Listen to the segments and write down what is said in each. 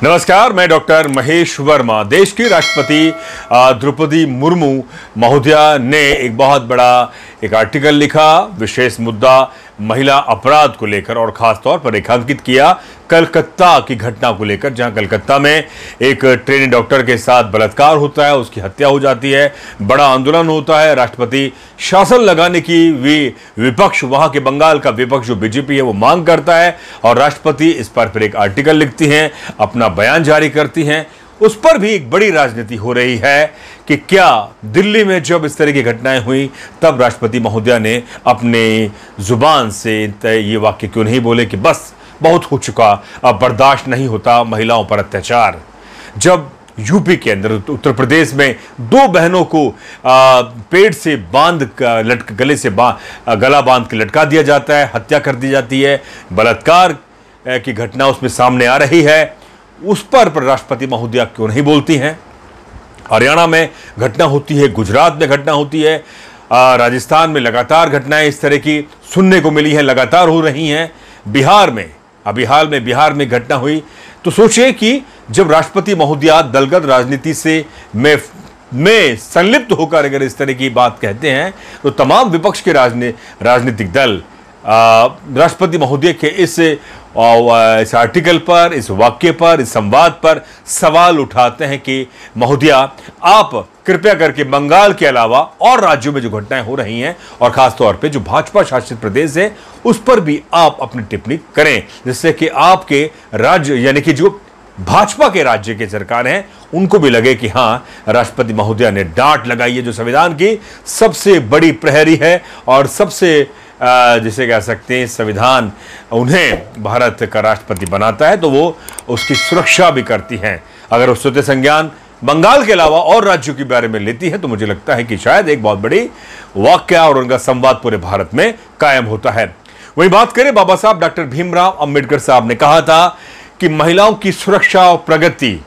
नमस्कार, मैं डॉक्टर महेश वर्मा। देश की राष्ट्रपति द्रौपदी मुर्मू महोदया ने एक बहुत बड़ा एक आर्टिकल लिखा, विशेष मुद्दा महिला अपराध को लेकर, और खास तौर पर रेखांकित किया कलकत्ता की घटना को लेकर, जहां कलकत्ता में एक ट्रेनी डॉक्टर के साथ बलात्कार होता है, उसकी हत्या हो जाती है, बड़ा आंदोलन होता है, राष्ट्रपति शासन लगाने की विपक्ष, वहां के बंगाल का विपक्ष जो बीजेपी है वो मांग करता है, और राष्ट्रपति इस पर फिर एक आर्टिकल लिखती हैं, अपना बयान जारी करती हैं। उस पर भी एक बड़ी राजनीति हो रही है कि क्या दिल्ली में जब इस तरह की घटनाएं हुई तब राष्ट्रपति महोदया ने अपने जुबान से ये वाक्य क्यों नहीं बोले कि बस बहुत हो चुका, अब बर्दाश्त नहीं होता महिलाओं पर अत्याचार। जब यूपी के अंदर, उत्तर प्रदेश में दो बहनों को पेड़ से गले से गला बांध के लटका दिया जाता है, हत्या कर दी जाती है, बलात्कार की घटना उसमें सामने आ रही है, उस पर राष्ट्रपति महोदया क्यों नहीं बोलती हैं? हरियाणा में घटना होती है, गुजरात में घटना होती है, राजस्थान में लगातार घटनाएं इस तरह की सुनने को मिली हैं, लगातार हो रही हैं। बिहार में अभी हाल में बिहार में घटना हुई, तो सोचिए कि जब राष्ट्रपति महोदया दलगत राजनीति से में संलिप्त होकर अगर इस तरह की बात कहते हैं, तो तमाम विपक्ष के राजनीतिक दल राष्ट्रपति महोदय के इस आर्टिकल पर, इस वाक्य पर, इस संवाद पर सवाल उठाते हैं कि महोदया, आप कृपया करके बंगाल के अलावा और राज्यों में जो घटनाएं हो रही हैं, और खासतौर पे जो भाजपा शासित प्रदेश है, उस पर भी आप अपनी टिप्पणी करें, जिससे कि आपके राज्य यानी कि जो भाजपा के राज्य के सरकार हैं उनको भी लगे कि हां, राष्ट्रपति महोदया ने डांट लगाई है, जो संविधान की सबसे बड़ी प्रहरी है और सबसे जिसे कह सकते हैं संविधान उन्हें भारत का राष्ट्रपति बनाता है, तो वो उसकी सुरक्षा भी करती हैं। अगर उस संज्ञान बंगाल के अलावा और राज्यों के बारे में लेती है, तो मुझे लगता है कि शायद एक बहुत बड़ी वाक्य और उनका संवाद पूरे भारत में कायम होता है। वही बात करें, बाबा साहब डॉक्टर भीमराव अंबेडकर साहब ने कहा था कि महिलाओं की सुरक्षा और प्रगति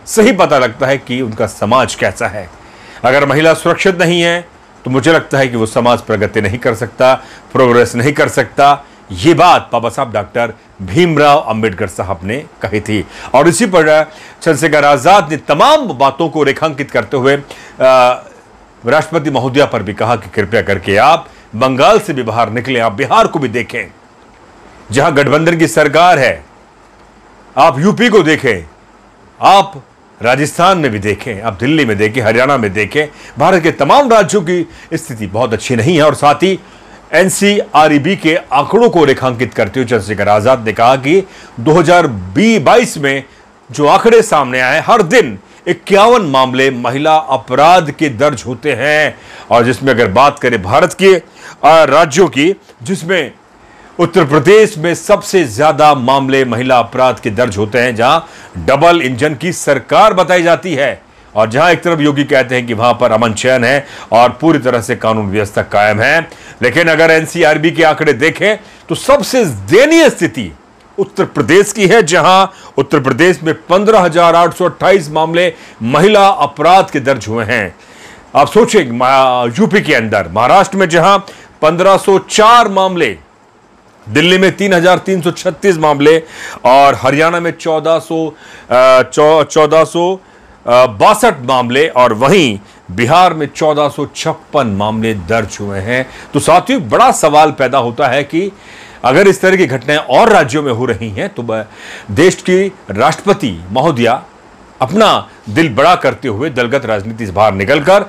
से ही पता लगता है कि उनका समाज कैसा है। अगर महिला सुरक्षित नहीं है तो मुझे लगता है कि वो समाज प्रगति नहीं कर सकता, प्रोग्रेस नहीं कर सकता। ये बात बाबा साहब डॉक्टर भीमराव अंबेडकर साहब ने कही थी, और इसी पर चंद्रशेखर आजाद ने तमाम बातों को रेखांकित करते हुए राष्ट्रपति महोदया पर भी कहा कि कृपया करके आप बंगाल से भी बाहर निकलें, आप बिहार को भी देखें जहां गठबंधन की सरकार है, आप यूपी को देखें, आप राजस्थान में भी देखें, आप दिल्ली में देखें, हरियाणा में देखें। भारत के तमाम राज्यों की स्थिति बहुत अच्छी नहीं है। और साथ ही एनसीआरबी के आंकड़ों को रेखांकित करते हुए चंद्रशेखर आजाद ने कहा कि 2022 में जो आंकड़े सामने आए, हर दिन 51 मामले महिला अपराध के दर्ज होते हैं, और जिसमें अगर बात करें भारत के राज्यों की, जिसमें उत्तर प्रदेश में सबसे ज्यादा मामले महिला अपराध के दर्ज होते हैं, जहां डबल इंजन की सरकार बताई जाती है, और जहां एक तरफ योगी कहते हैं कि वहां पर अमन चैन है और पूरी तरह से कानून व्यवस्था कायम है, लेकिन अगर एनसीआरबी के आंकड़े देखें तो सबसे दयनीय स्थिति उत्तर प्रदेश की है, जहां उत्तर प्रदेश में 15,828 मामले महिला अपराध के दर्ज हुए हैं। आप सोचिए, यूपी के अंदर, महाराष्ट्र में जहां 1504 मामले, दिल्ली में 3,336 मामले, और हरियाणा में 1462 मामले, और वहीं बिहार में 1456 मामले दर्ज हुए हैं। तो साथियों, बड़ा सवाल पैदा होता है कि अगर इस तरह की घटनाएं और राज्यों में हो रही हैं, तो देश की राष्ट्रपति महोदया अपना दिल बड़ा करते हुए दलगत राजनीति से बाहर निकलकर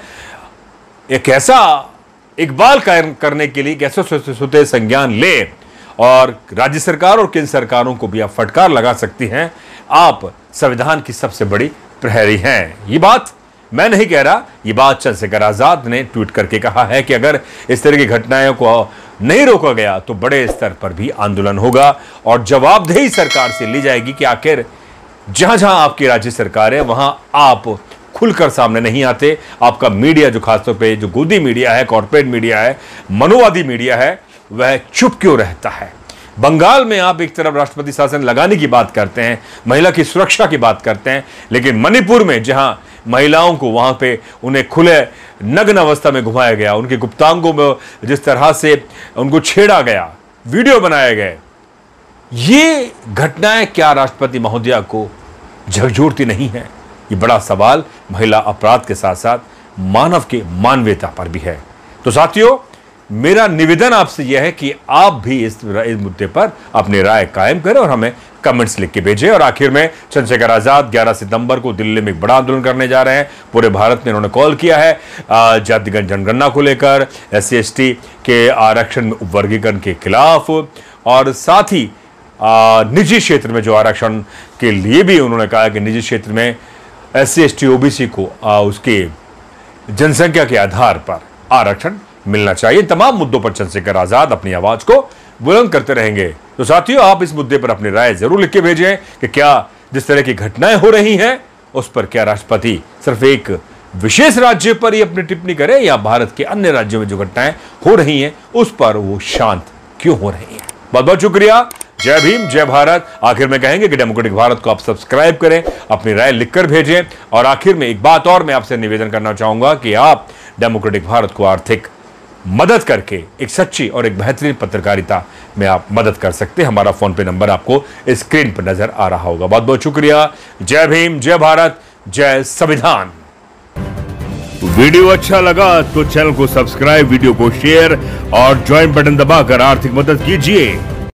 एक ऐसा इकबाल कायम करने के लिए कैसे सोते संज्ञान ले, और राज्य सरकार और केंद्र सरकारों को भी आप फटकार लगा सकती हैं, आप संविधान की सबसे बड़ी प्रहरी हैं। ये बात मैं नहीं कह रहा, ये बात चंद्रशेखर आजाद ने ट्वीट करके कहा है कि अगर इस तरह की घटनाओं को नहीं रोका गया तो बड़े स्तर पर भी आंदोलन होगा, और जवाबदेही सरकार से ली जाएगी कि आखिर जहां जहां आपकी राज्य सरकार है वहां आप खुलकर सामने नहीं आते। आपका मीडिया, जो खासतौर पे जो गोदी मीडिया है, कॉर्पोरेट मीडिया है, मनोवादी मीडिया है, वह चुप क्यों रहता है? बंगाल में आप एक तरफ राष्ट्रपति शासन लगाने की बात करते हैं, महिला की सुरक्षा की बात करते हैं, लेकिन मणिपुर में जहां महिलाओं को वहां पे उन्हें खुले नग्न अवस्था में घुमाया गया, उनके गुप्तांगों में जिस तरह से उनको छेड़ा गया, वीडियो बनाए गए, ये घटनाएं क्या राष्ट्रपति महोदया को झकझोरती नहीं है? ये बड़ा सवाल महिला अपराध के साथ साथ मानव के मानवीयता पर भी है। तो साथियों, मेरा निवेदन आपसे यह है कि आप भी इस मुद्दे पर अपनी राय कायम करें और हमें कमेंट्स लिख के भेजें। और आखिर में चंद्रशेखर आजाद 11 सितंबर को दिल्ली में एक बड़ा आंदोलन करने जा रहे हैं। पूरे भारत में इन्होंने कॉल किया है जातिगत जनगणना को लेकर, SC/ST के आरक्षण में उपवर्गीकरण के खिलाफ, और साथ ही निजी क्षेत्र में जो आरक्षण के लिए भी उन्होंने कहा कि निजी क्षेत्र में SC/ST OBC को उसके जनसंख्या के आधार पर आरक्षण मिलना चाहिए। तमाम मुद्दों पर चंद्रशेखर आजाद अपनी आवाज को बुलंद करते रहेंगे। तो साथियों, आप इस मुद्दे पर अपनी राय जरूर लिख के भेजें कि क्या जिस तरह की घटनाएं हो रही हैं उस पर क्या राष्ट्रपति सिर्फ एक विशेष राज्य पर ही अपनी टिप्पणी करें, या भारत के अन्य राज्यों में जो घटनाएं हो रही हैं उस पर वो शांत क्यों हो रही हैं। बहुत बहुत शुक्रिया। जय भीम, जय भारत। आखिर में कहेंगे कि डेमोक्रेटिक भारत को आप सब्सक्राइब करें, अपनी राय लिखकर भेजें। और आखिर में एक बात और मैं आपसे निवेदन करना चाहूंगा कि आप डेमोक्रेटिक भारत को आर्थिक मदद करके एक सच्ची और एक बेहतरीन पत्रकारिता में आप मदद कर सकते हैं। हमारा फोन पे नंबर आपको स्क्रीन पर नजर आ रहा होगा। बहुत बहुत शुक्रिया। जय भीम, जय भारत, जय संविधान। वीडियो अच्छा लगा तो चैनल को सब्सक्राइब, वीडियो को शेयर और ज्वाइन बटन दबाकर आर्थिक मदद कीजिए।